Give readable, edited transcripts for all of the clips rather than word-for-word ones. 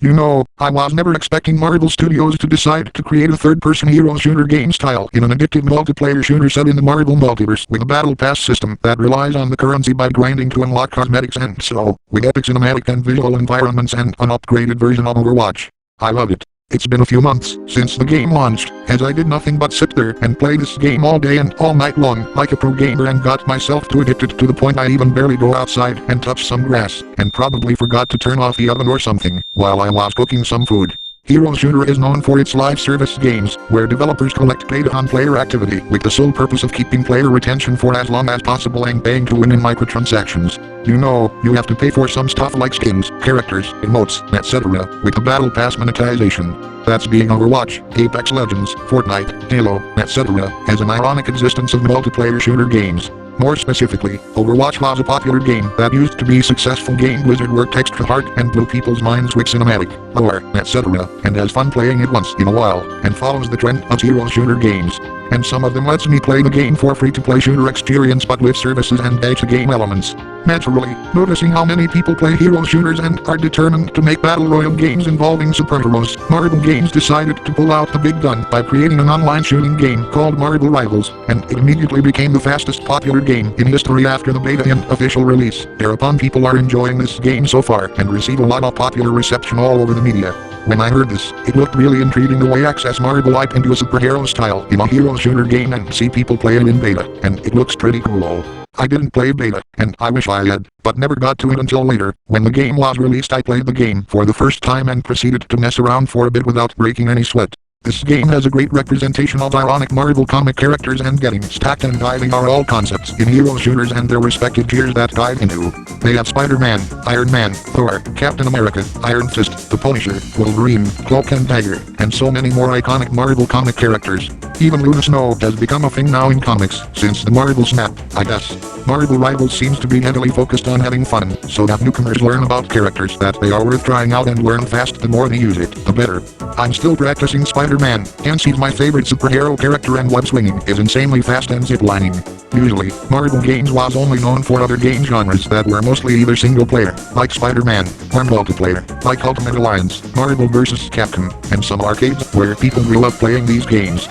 You know, I was never expecting Marvel Studios to decide to create a third-person hero shooter game style in an addictive multiplayer shooter set in the Marvel multiverse with a battle pass system that relies on the currency by grinding to unlock cosmetics and so, with epic cinematic and visual environments and an upgraded version of Overwatch. I love it. It's been a few months since the game launched, as I did nothing but sit there and play this game all day and all night long like a pro gamer and got myself too addicted to the point I even barely go outside and touch some grass, and probably forgot to turn off the oven or something while I was cooking some food. Hero Shooter is known for its live service games, where developers collect data on player activity with the sole purpose of keeping player retention for as long as possible and paying to win in microtransactions. You know, you have to pay for some stuff like skins, characters, emotes, etc. with the Battle Pass monetization. That's being Overwatch, Apex Legends, Fortnite, Halo, etc. has an ironic existence of multiplayer shooter games. More specifically, Overwatch was a popular game that used to be a successful game Blizzard worked extra hard and blew people's minds with cinematic, lore, etc. and has fun playing it once in a while, and follows the trend of hero shooter games. And some of them lets me play the game for free-to-play shooter experience but with services and game elements. Naturally, noticing how many people play hero shooters and are determined to make battle royale games involving superheroes, Marvel Games decided to pull out the big gun by creating an online shooting game called Marvel Rivals, and it immediately became the fastest popular game in history after the beta and official release. Thereupon people are enjoying this game so far and receive a lot of popular reception all over the media. When I heard this, it looked really intriguing the way access Marvel IP into a superhero style in a hero shooter game and see people play it in beta, and it looks pretty cool. I didn't play beta, and I wish I had, but never got to it until later. When the game was released I played the game for the first time and proceeded to mess around for a bit without breaking any sweat. This game has a great representation of ironic Marvel comic characters, and getting stacked and diving are all concepts in hero shooters and their respective tiers that dive into. They have Spider-Man, Iron Man, Thor, Captain America, Iron Fist, the Punisher, Wolverine, Cloak and Dagger, and so many more iconic Marvel comic characters. Even Luna Snow has become a thing now in comics, since the Marvel snap, I guess. Marvel Rivals seems to be heavily focused on having fun, so that newcomers learn about characters that they are worth trying out and learn fast. The more they use it, the better. I'm still practicing Spider-Man, hence he's my favorite superhero character, and web swinging is insanely fast and ziplining. Usually, Marvel Games was only known for other game genres that were mostly either single player, like Spider-Man, or multiplayer, like Ultimate Alliance, Marvel vs. Capcom, and some arcades where people grew up playing these games.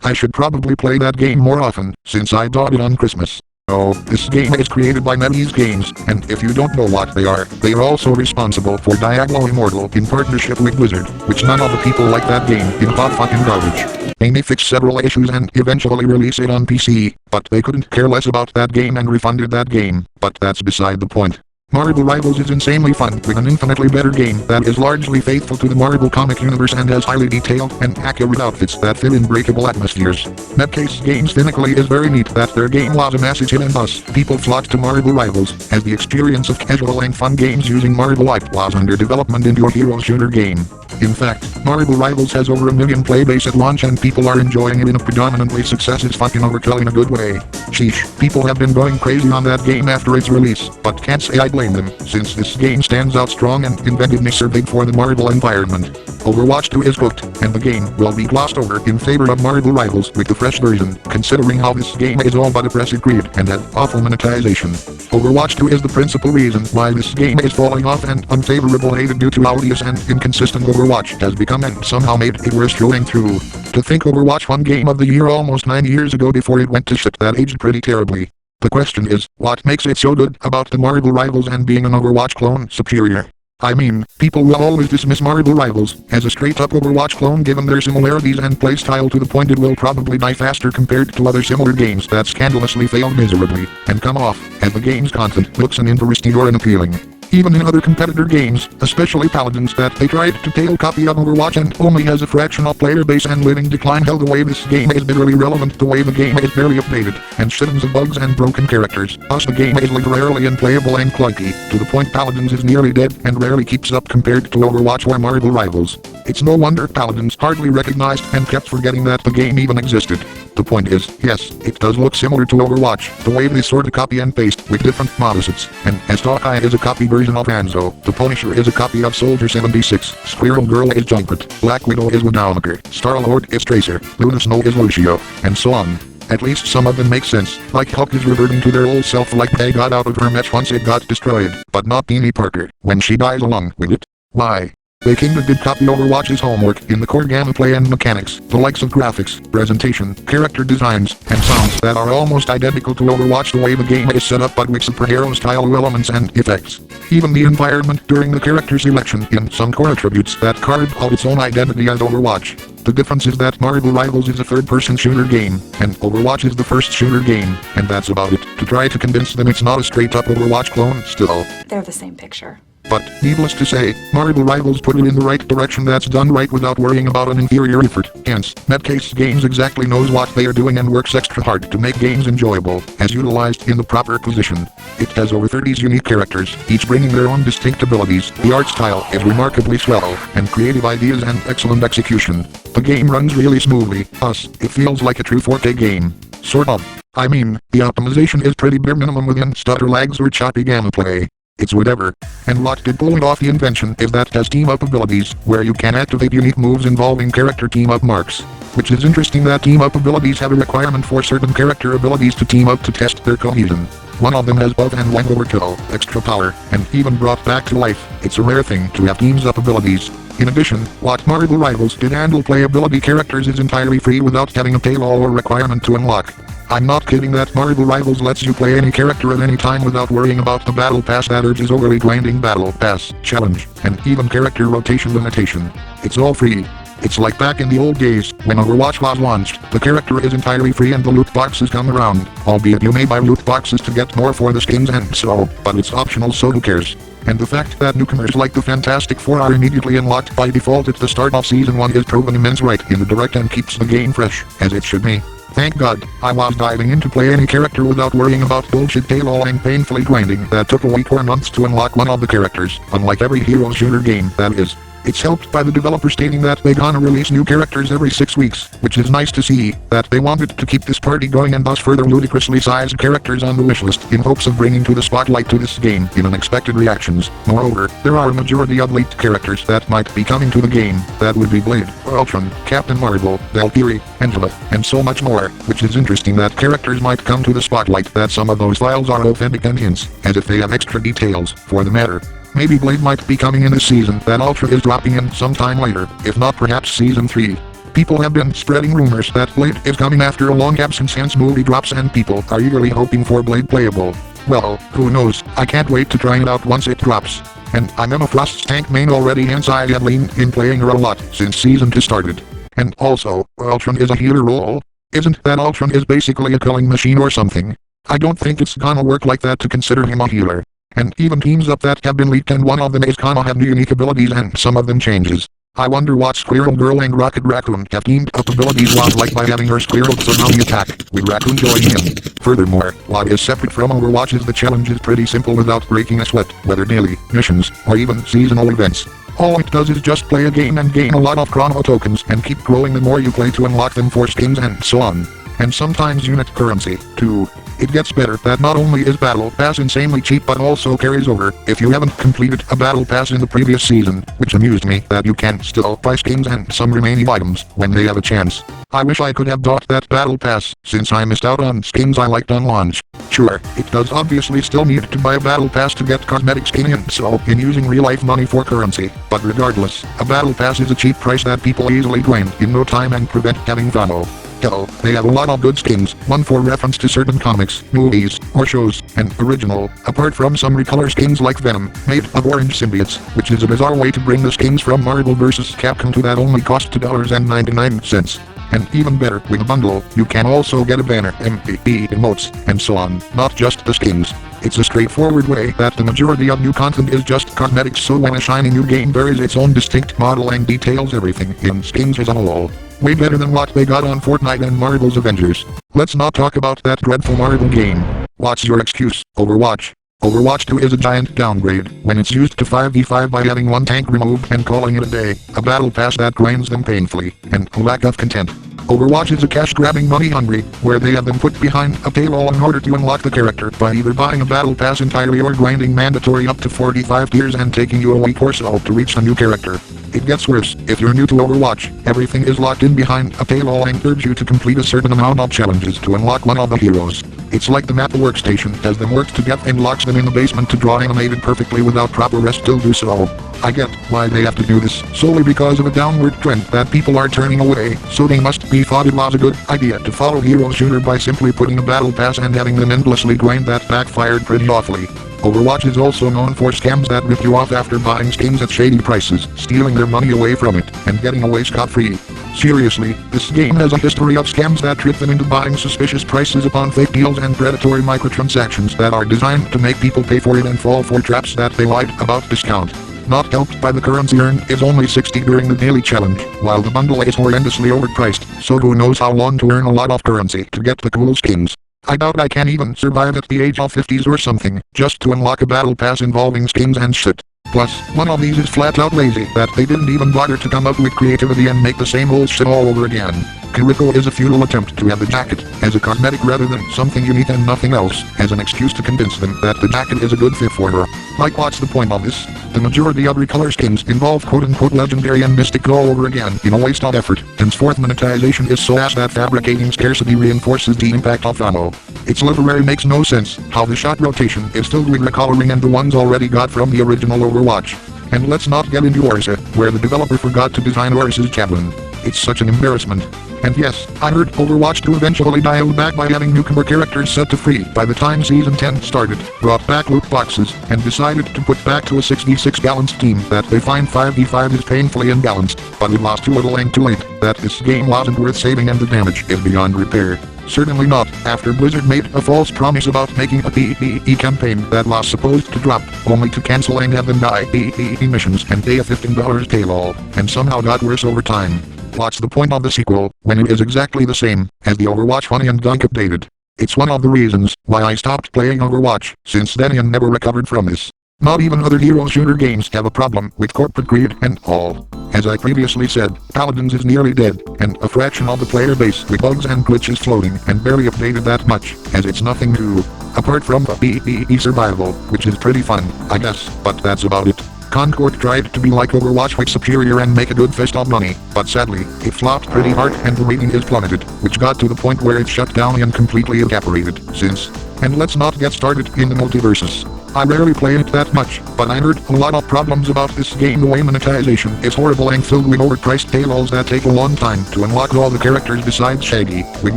I should probably play that game more often, since I bought it on Christmas. Oh, this game is created by NetEase Games, and if you don't know what they are also responsible for Diablo Immortal in partnership with Blizzard, which none of the people like that game in hot fucking garbage. They may fix several issues and eventually release it on PC, but they couldn't care less about that game and refunded that game, but that's beside the point. Marvel Rivals is insanely fun, with an infinitely better game that is largely faithful to the Marvel comic universe and has highly detailed and accurate outfits that fit in breakable atmospheres. NetEase Games cynically is very neat that their game was a massive hit, and thus, people flocked to Marvel Rivals, as the experience of casual and fun games using Marvel IP was under development into a hero shooter game. In fact, Marvel Rivals has over 1 million playbase at launch, and people are enjoying it in a predominantly success is fucking overkill in a good way. Sheesh, people have been going crazy on that game after its release, but can't say I blame them, since this game stands out strong and inventiveness are big for the Marvel environment. Overwatch 2 is cooked, and the game will be glossed over in favor of Marvel Rivals with the fresh version, considering how this game is all but a press agreed and had awful monetization. Overwatch 2 is the principal reason why this game is falling off and unfavorable hated due to odious and inconsistent Overwatch has become, and somehow made it worse going through. To think Overwatch won Game of the Year almost 9 years ago before it went to shit, that aged pretty terribly. The question is, what makes it so good about the Marvel Rivals and being an Overwatch clone superior? I mean, people will always dismiss Marvel Rivals as a straight-up Overwatch clone given their similarities and playstyle to the point it will probably die faster compared to other similar games that scandalously failed miserably, and come off as the game's content looks uninteresting or unappealing. Even in other competitor games, especially Paladins, that they tried to tail copy of Overwatch and only has a fractional player base and living decline, hell, the way this game is bitterly relevant, the way the game is barely updated, and shitons of bugs and broken characters. Plus the game is literally unplayable and clunky, to the point Paladins is nearly dead and rarely keeps up compared to Overwatch or Marvel Rivals. It's no wonder Paladins hardly recognized and kept forgetting that the game even existed. The point is, yes, it does look similar to Overwatch, the way they sort of copy and paste with different modelsets, and as Hawkeye is a copy version of Hanzo, the Punisher is a copy of Soldier 76, Squirrel Girl is Junkrat, Black Widow is Widowmaker, Star-Lord is Tracer, Luna Snow is Lucio, and so on. At least some of them make sense, like Hulk is reverting to their old self like they got out of her match once it got destroyed, but not Beanie Parker, when she dies along with it. Why? They kinda did copy Overwatch's homework in the core gameplay and mechanics, the likes of graphics, presentation, character designs, and sounds that are almost identical to Overwatch the way the game is set up but with superhero-style elements and effects. Even the environment during the character selection in some core attributes that carve out its own identity as Overwatch. The difference is that Marvel Rivals is a third-person shooter game, and Overwatch is the first shooter game, and that's about it. To try to convince them it's not a straight-up Overwatch clone, still. They're the same picture. But, needless to say, Marvel Rivals put it in the right direction that's done right without worrying about an inferior effort. Hence, Netcase Games exactly knows what they are doing and works extra hard to make games enjoyable, as utilized in the proper position. It has over 30 unique characters, each bringing their own distinct abilities. The art style is remarkably swell, and creative ideas and excellent execution. The game runs really smoothly, thus, it feels like a true 4K game. Sort of. I mean, the optimization is pretty bare minimum within stutter lags or choppy gameplay. It's whatever. And what did pull it off the invention is that it has team-up abilities, where you can activate unique moves involving character team-up marks. Which is interesting that team-up abilities have a requirement for certain character abilities to team up to test their cohesion. One of them has buff and length overkill, extra power, and even brought back to life. It's a rare thing to have teams-up abilities. In addition, what Marvel Rivals did handle playability characters is entirely free without having a paywall or requirement to unlock. I'm not kidding that Marvel Rivals lets you play any character at any time without worrying about the battle pass that urges overly grinding battle pass, challenge, and even character rotation limitation. It's all free. It's like back in the old days, when Overwatch was launched, the character is entirely free and the loot boxes come around, albeit you may buy loot boxes to get more for the skins and so, but it's optional so who cares. And the fact that newcomers like the Fantastic Four are immediately unlocked by default at the start of Season 1 is proven immense right in the direct and keeps the game fresh, as it should be. Thank God, I was diving in to play any character without worrying about bullshit paywall and painfully grinding that took a week or months to unlock one of the characters, unlike every hero shooter game, that is. It's helped by the developer stating that they gonna release new characters every 6 weeks, which is nice to see, that they wanted to keep this party going and thus further ludicrously sized characters on the wishlist in hopes of bringing to the spotlight to this game in unexpected reactions. Moreover, there are a majority of leaked characters that might be coming to the game, that would be Blade, Ultron, Captain Marvel, Valkyrie, Angela, and so much more, which is interesting that characters might come to the spotlight that some of those files are authentic and hints, as if they have extra details, for the matter. Maybe Blade might be coming in this season, that Ultra is dropping in sometime later, if not perhaps Season 3. People have been spreading rumors that Blade is coming after a long absence since movie drops and people are eagerly hoping for Blade playable. Well, who knows, I can't wait to try it out once it drops. And I'm Emma Frost's tank main already, hence I have leaned in playing her a lot since Season 2 started. And also, Ultron is a healer role. Isn't that Ultron is basically a killing machine or something? I don't think it's gonna work like that to consider him a healer. And even teams up that have been leaked and one of them is gonna have new unique abilities and some of them changes. I wonder what Squirrel Girl and Rocket Raccoon have teamed up abilities was like by having her squirrel tsunami attack, with Raccoon joining in. Furthermore, what is separate from Overwatch is the challenge is pretty simple without breaking a sweat, whether daily, missions, or even seasonal events. All it does is just play a game and gain a lot of chrono tokens and keep growing the more you play to unlock them for skins and so on. And sometimes unit currency, too. It gets better that not only is Battle Pass insanely cheap but also carries over if you haven't completed a Battle Pass in the previous season, which amused me that you can still buy skins and some remaining items when they have a chance. I wish I could have bought that Battle Pass, since I missed out on skins I liked on launch. Sure, it does obviously still need to buy a Battle Pass to get cosmetic skin and so in using real-life money for currency, but regardless, a Battle Pass is a cheap price that people easily grind in no time and prevent having FOMO. Hell, they have a lot of good skins, one for reference to certain comics, movies, or shows, and original, apart from some recolor skins like Venom, made of orange symbiotes, which is a bizarre way to bring the skins from Marvel vs. Capcom to that only cost $2.99. And even better, with a bundle, you can also get a banner, MVP, emotes, and so on, not just the skins. It's a straightforward way that the majority of new content is just cosmetics, so when a shiny new game bears its own distinct model and details everything in skins as a whole. Way better than what they got on Fortnite and Marvel's Avengers. Let's not talk about that dreadful Marvel game. What's your excuse, Overwatch? Overwatch 2 is a giant downgrade when it's used to 5v5 by having one tank removed and calling it a day, a battle pass that grinds them painfully, and a lack of content. Overwatch is a cash-grabbing money-hungry, where they have been put behind a paywall in order to unlock the character by either buying a battle pass entirely or grinding mandatory up to 45 tiers and taking you a week or so to reach a new character. It gets worse. If you're new to Overwatch, everything is locked in behind a paywall and urge you to complete a certain amount of challenges to unlock one of the heroes. It's like the map workstation does them work to get and locks them in the basement to draw animated perfectly without proper rest till do so. I get why they have to do this, solely because of a downward trend that people are turning away, so they must be thought it was a good idea to follow hero shooter by simply putting a battle pass and having them endlessly grind that backfired pretty awfully. Overwatch is also known for scams that rip you off after buying skins at shady prices, stealing their money away from it, and getting away scot-free. Seriously, this game has a history of scams that trick them into buying suspicious prices upon fake deals and predatory microtransactions that are designed to make people pay for it and fall for traps that they lied about discount. Not helped by the currency earned is only 60 during the daily challenge, while the bundle is horrendously overpriced, so who knows how long to earn a lot of currency to get the cool skins. I doubt I can even survive at the age of 50s or something, just to unlock a battle pass involving skins and shit. Plus, one of these is flat out lazy that they didn't even bother to come up with creativity and make the same old shit all over again. Kiriko is a futile attempt to have the jacket as a cosmetic rather than something unique and nothing else, as an excuse to convince them that the jacket is a good fit for her. Like, what's the point of this? The majority of recolor skins involve quote-unquote legendary and mystic all over again in a waste of effort. Henceforth monetization is so ass that fabricating scarcity reinforces the impact of FOMO. It literally makes no sense how the shot rotation is filled with recoloring and the ones already got from the original Overwatch. And let's not get into Orisa, where the developer forgot to design Orisa's javelin. It's such an embarrassment. And yes, I heard Overwatch 2 eventually dialed back by having newcomer characters set to free by the time Season 10 started, brought back loot boxes, and decided to put back to a 6v6 balanced team that they find 5v5 is painfully imbalanced, but it lost too little and too late, that this game wasn't worth saving and the damage is beyond repair. Certainly not, after Blizzard made a false promise about making a PvE campaign that was supposed to drop, only to cancel and have them die PvE missions and pay a $15 paywall, and somehow got worse over time. What's the point of the sequel, when it is exactly the same as the Overwatch funny and gunk updated? It's one of the reasons why I stopped playing Overwatch, since then and never recovered from this. Not even other hero shooter games have a problem with corporate greed and all. As I previously said, Paladins is nearly dead, and a fraction of the player base with bugs and glitches floating and barely updated that much, as it's nothing new. Apart from the PvE survival, which is pretty fun, I guess, but that's about it. Concord tried to be like Overwatch with superior and make a good fist of money, but sadly, it flopped pretty hard and the rating is plummeted, which got to the point where it shut down and completely evaporated since. And let's not get started in the multiverses. I rarely play it that much, but I heard a lot of problems about this game. The way monetization is horrible and filled with overpriced paywalls that take a long time to unlock all the characters besides Shaggy, with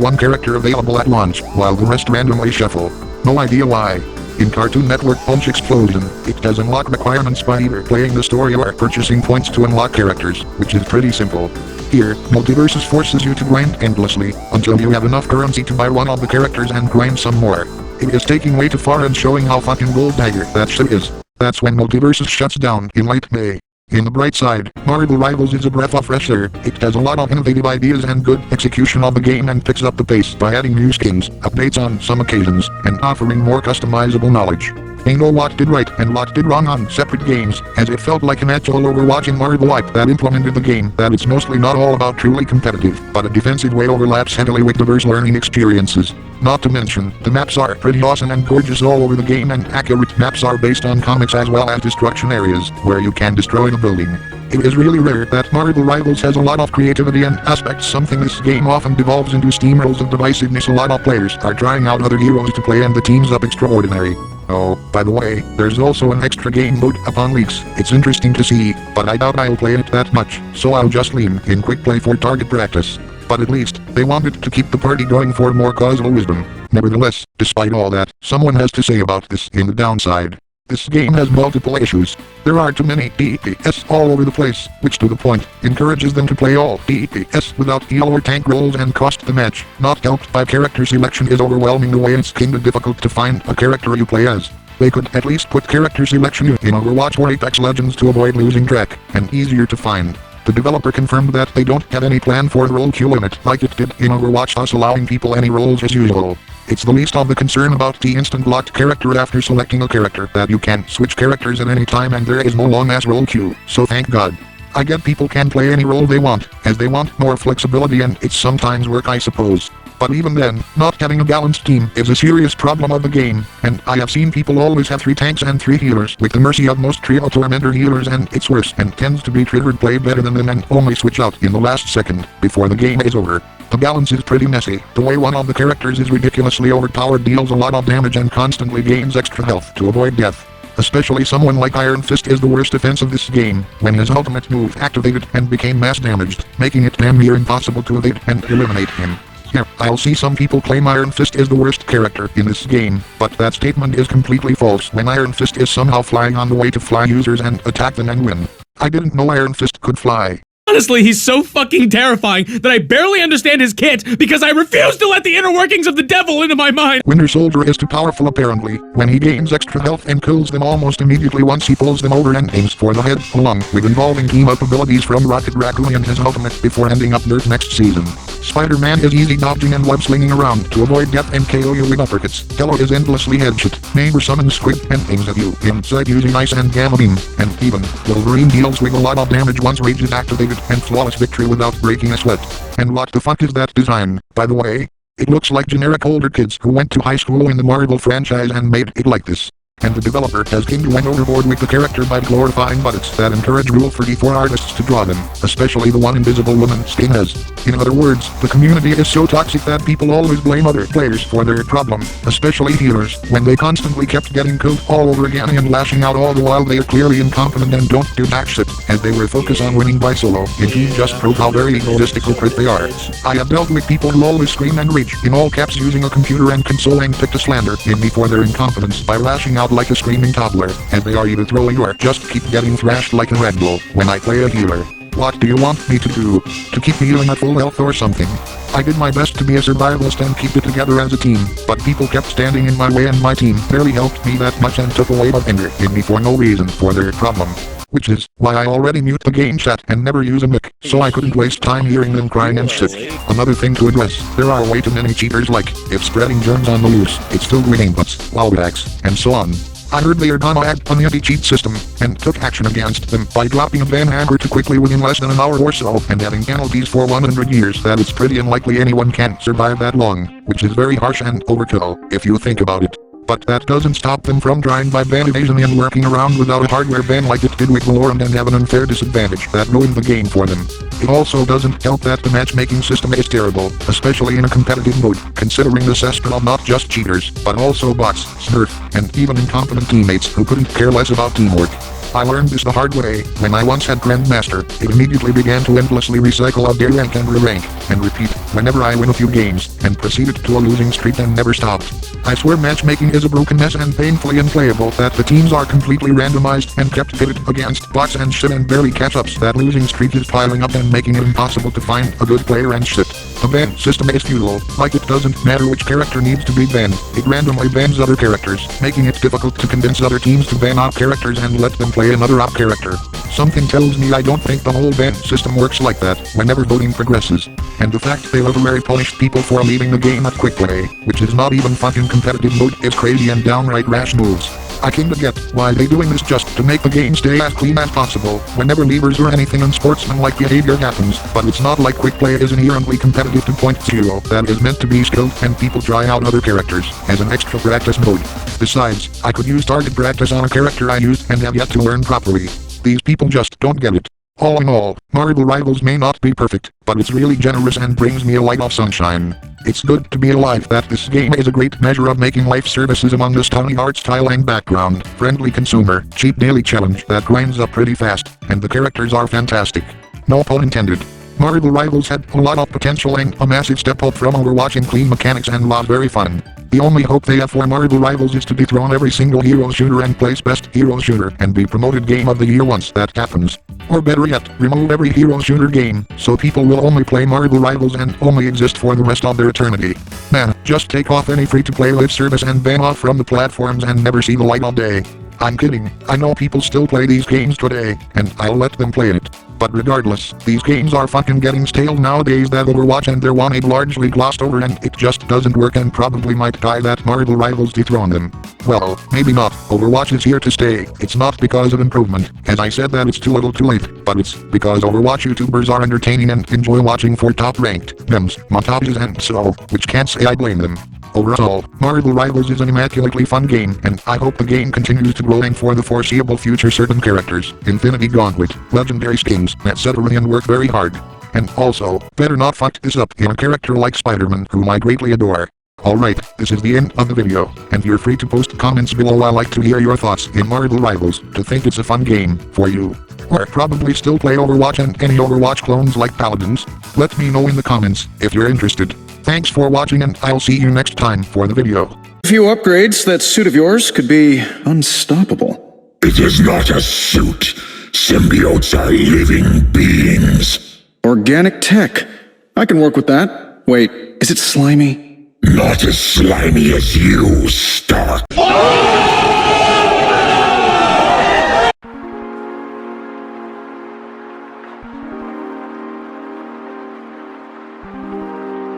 one character available at launch, while the rest randomly shuffle. No idea why. In Cartoon Network Punch Explosion, it does unlock requirements by either playing the story or purchasing points to unlock characters, which is pretty simple. Here, Multiverses forces you to grind endlessly, until you have enough currency to buy one of the characters and grind some more. It is taking way too far and showing how fucking gold dagger that shit is. That's when Multiverses shuts down in late May. In the bright side, Marvel Rivals is a breath of fresh air. It has a lot of innovative ideas and good execution of the game and picks up the pace by adding new skins, updates on some occasions, and offering more customizable knowledge. They know what did right and what did wrong on separate games, as it felt like an actual Overwatch in Marvel wipe that implemented the game that it's mostly not all about truly competitive, but a defensive way overlaps heavily with diverse learning experiences. Not to mention, the maps are pretty awesome and gorgeous all over the game, and accurate maps are based on comics as well as destruction areas, where you can destroy the building. It is really rare that Marvel Rivals has a lot of creativity and aspects, something this game often devolves into steamrolls of divisiveness. A lot of players are trying out other heroes to play and the teams up extraordinary. Oh, by the way, there's also an extra game mode upon leaks. It's interesting to see, but I doubt I'll play it that much, so I'll just lean in quick play for target practice. But at least, they wanted to keep the party going for more causal wisdom. Nevertheless, despite all that, someone has to say about this in the downside. This game has multiple issues. There are too many DPS all over the place, which to the point, encourages them to play all DPS without heal or tank roles and cost the match. Not helped by character selection is overwhelming the way it's kinda difficult to find a character you play as. They could at least put character selection in Overwatch or Apex Legends to avoid losing track, and easier to find. The developer confirmed that they don't have any plan for the role queue limit like it did in Overwatch, thus allowing people any roles as usual. It's the least of the concern about the instant locked character after selecting a character that you can switch characters at any time and there is no long ass role queue, so thank God. I get people can play any role they want, as they want more flexibility and it's sometimes work I suppose. But even then, not having a balanced team is a serious problem of the game, and I have seen people always have 3 tanks and 3 healers with the mercy of most trio tormentor healers, and it's worse and tends to be triggered play better than them and only switch out in the last second before the game is over. The balance is pretty messy. The way one of the characters is ridiculously overpowered, deals a lot of damage and constantly gains extra health to avoid death. Especially someone like Iron Fist is the worst defense of this game, when his ultimate move activated and became mass damaged, making it damn near impossible to evade and eliminate him. Yeah, I'll see some people claim Iron Fist is the worst character in this game, but that statement is completely false when Iron Fist is somehow flying on the way to fly users and attack them and win. I didn't know Iron Fist could fly. Honestly, he's so fucking terrifying that I barely understand his kit because I refuse to let the inner workings of the devil into my mind. Winter Soldier is too powerful apparently, when he gains extra health and kills them almost immediately once he pulls them over and aims for the head, along with involving team-up abilities from Rocket Raccoon and his ultimate before ending up dirt next season. Spider-Man is easy dodging and web-slinging around to avoid death and KO you with uppercuts. Hello is endlessly headshot. Neighbor summons Squid and aims at you inside using Ice and Gamma Beam, and even Wolverine deals with a lot of damage once Rage is activated, and flawless victory without breaking a sweat. And what the fuck is that design, by the way? It looks like generic older kids who went to high school in the Marvel franchise and made it like this. And the developer has kind of went overboard with the character by glorifying buttons that encourage Rule 34 artists to draw them, especially the one Invisible Woman skin has. In other words, the community is so toxic that people always blame other players for their problem, especially healers, when they constantly kept getting killed all over again and lashing out all the while they are clearly incompetent and don't do jack shit, as they were focused on winning by solo. It just proved how very egotistical prick they are. I have dealt with people who always scream and rage in all caps using a computer and console and pick to slander in me for their incompetence by lashing out like a screaming toddler, and they are either throwing or just keep getting thrashed like a Red Bull when I play a healer. What do you want me to do? To keep healing at full health or something? I did my best to be a survivalist and keep it together as a team, but people kept standing in my way and my team barely helped me that much and took away my anger in me for no reason for their problem. Which is why I already mute the game chat and never use a mic, so I couldn't waste time hearing them crying and shit. Another thing to address, there are way too many cheaters, like, if spreading germs on the loose, it's filled with aimbots, wallbacks, and so on. I heard they are gonna add an anti-cheat system, and took action against them by dropping a ban hammer too quickly within less than an hour or so, and having penalties for 100 years that it's pretty unlikely anyone can survive that long, which is very harsh and overkill, if you think about it. But that doesn't stop them from trying by ban evasion and working around without a hardware ban like it did with Valorant and have an unfair disadvantage that ruined the game for them. It also doesn't help that the matchmaking system is terrible, especially in a competitive mode, considering the cesspool of not just cheaters, but also bots, smurf, and even incompetent teammates who couldn't care less about teamwork. I learned this the hard way. When I once had Grandmaster, it immediately began to endlessly recycle a D rank and re-rank, and repeat, whenever I win a few games, and proceeded to a losing streak and never stopped. I swear matchmaking is a broken mess and painfully unplayable that the teams are completely randomized and kept pitted against bots and shit and barely catch-ups that losing streak is piling up and making it impossible to find a good player and shit. The ban system is futile, like it doesn't matter which character needs to be banned, it randomly bans other characters, making it difficult to convince other teams to ban op characters and let them play another op character. Something tells me I don't think the whole ban system works like that whenever voting progresses. And the fact they literally punished people for leaving the game at quick play, which is not even fun in competitive mode, is crazy and downright rash moves. I kinda get why they doing this just to make the game stay as clean as possible whenever levers or anything unsportsmanlike behavior happens, but it's not like quick play is inherently competitive to .0 that is meant to be skilled and people try out other characters as an extra practice mode. Besides, I could use target practice on a character I used and have yet to learn properly. These people just don't get it. All in all, Marvel Rivals may not be perfect, but it's really generous and brings me a light of sunshine. It's good to be alive that this game is a great measure of making life services among this tiny art style and background, friendly consumer, cheap daily challenge that grinds up pretty fast, and the characters are fantastic. No pun intended. Marvel Rivals had a lot of potential and a massive step up from Overwatch in clean mechanics and was very fun. The only hope they have for Marvel Rivals is to dethrone every single hero shooter and place best hero shooter and be promoted game of the year once that happens. Or better yet, remove every hero shooter game, so people will only play Marvel Rivals and only exist for the rest of their eternity. Man, just take off any free-to-play live service and ban off from the platforms and never see the light of day. I'm kidding, I know people still play these games today, and I'll let them play it. But regardless, these games are fucking getting stale nowadays. That Overwatch and their one largely glossed over, and it just doesn't work and probably might die that Marvel Rivals dethrone them. Well, maybe not. Overwatch is here to stay. It's not because of improvement, as I said that it's too little too late, but it's because Overwatch YouTubers are entertaining and enjoy watching for top-ranked memes, montages and so, which can't say I blame them. Overall, Marvel Rivals is an immaculately fun game, and I hope the game continues to growing for the foreseeable future. Certain characters, Infinity Gauntlet, legendary skins, etc. and work very hard. And also, better not fuck this up in a character like Spiderman, whom I greatly adore. Alright, this is the end of the video, and you're free to post comments below. I like to hear your thoughts in Marvel Rivals, to think it's a fun game for you. Or probably still play Overwatch and any Overwatch clones like Paladins. Let me know in the comments if you're interested. Thanks for watching, and I'll see you next time for the video. A few upgrades, that suit of yours could be unstoppable. It is not a suit. Symbiotes are living beings. Organic tech. I can work with that. Wait, is it slimy? Not as slimy as you, Stark.